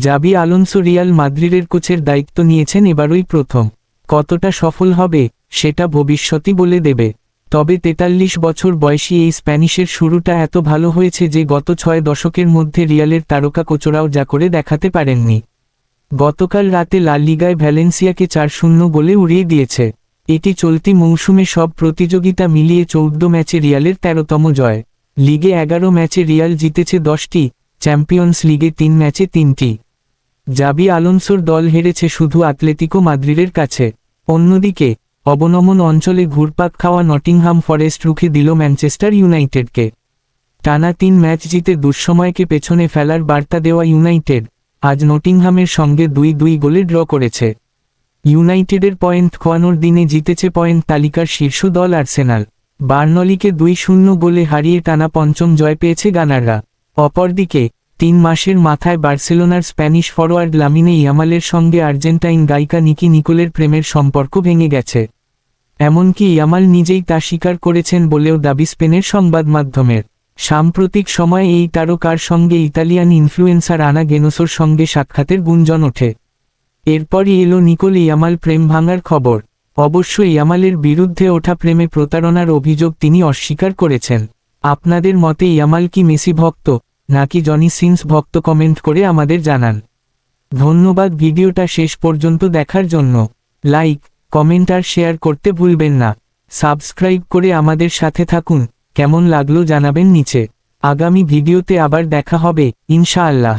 Xabi Alonso Real মাদ্রিদের কোচের দায়িত্ব নিয়েছেন এবারই প্রথম। কতটা সফল হবে সেটা ভবিষ্যতই বলে দেবে। তবে ৪৩ বছর বয়সী এই স্প্যানিশের শুরুটা এত ভালো হয়েছে যে গত ৬ দশকের মধ্যে রিয়ালের তারকা কোচরাও যা করে দেখাতে পারেননি। গতকাল রাতে লা লিগায় ভ্যালেন্সিয়াকে ৪-০ গোলে উড়িয়ে দিয়েছে। এটি চলতি মৌসুমে সব প্রতিযোগিতা মিলিয়ে ১৪ ম্যাচে রিয়ালের ১৩তম জয়। লিগে ১১ ম্যাচে রিয়াল জিতেছে ১০টি, চ্যাম্পিয়ন্স লিগে ৩ ম্যাচে ৩টি। জাবি আলোনসোর দল হেরেছে শুধু আতলেতিকো মাদ্রিদের কাছে। অন্যদিকে অবনমন অঞ্চলে ঘুরপাক খাওয়া নটিংহাম ফরেস্ট রুখে দিল ম্যানচেস্টার ইউনাইটেডকে। টানা ৩ ম্যাচ জিতে দুঃসময়কে পেছনে ফেলার বার্তা দেওয়া ইউনাইটেড আজ নটিংহামের সঙ্গে ২-২ গোলে ড্র করেছে। ইউনাইটেডের পয়েন্ট খোয়ানোর দিনে জিতেছে পয়েন্ট তালিকার শীর্ষ দল আর্সেনাল। বার্নলিকে ২-০ গোলে হারিয়ে টানা পঞ্চম জয় পেয়েছে গানাররা। অপরদিকে ৩ মাসের মাথায় বার্সেলোনার স্প্যানিশ ফরোয়ার্ড লামিনে ইয়ামালের সঙ্গে আর্জেন্টাইন গায়িকা নিকি নিকোলের প্রেমের সম্পর্ক ভেঙে গেছে। এমনকি ইয়ামাল নিজেই তা স্বীকার করেছেন বলেও দাবি স্পেনের সংবাদমাধ্যমের। সাম্প্রতিক সময়ে এই তারকার সঙ্গে ইতালিয়ান ইনফ্লুয়েন্সার আনা গেনোসোর সঙ্গে সাক্ষাতের গুঞ্জন ওঠে। এরপরই এলো নিকোল ইয়ামাল প্রেম ভাঙার খবর। অবশ্য ইয়ামালের বিরুদ্ধে ওঠা প্রেমে প্রতারণার অভিযোগ তিনি অস্বীকার করেছেন। আপনাদের মতে ইয়ামাল কি মেসি ভক্ত নাকি জনি সিন্স ভক্ত? কমেন্ট করে আমাদের জানান। ধন্যবাদ ভিডিওটা শেষ পর্যন্ত দেখার জন্য। লাইক, কমেন্ট আর শেয়ার করতে ভুলবেন না। সাবস্ক্রাইব করে আমাদের সাথে থাকুন। কেমন লাগলো জানাবেন নিচে। আগামী ভিডিওতে আবার দেখা হবে ইনশাআল্লাহ।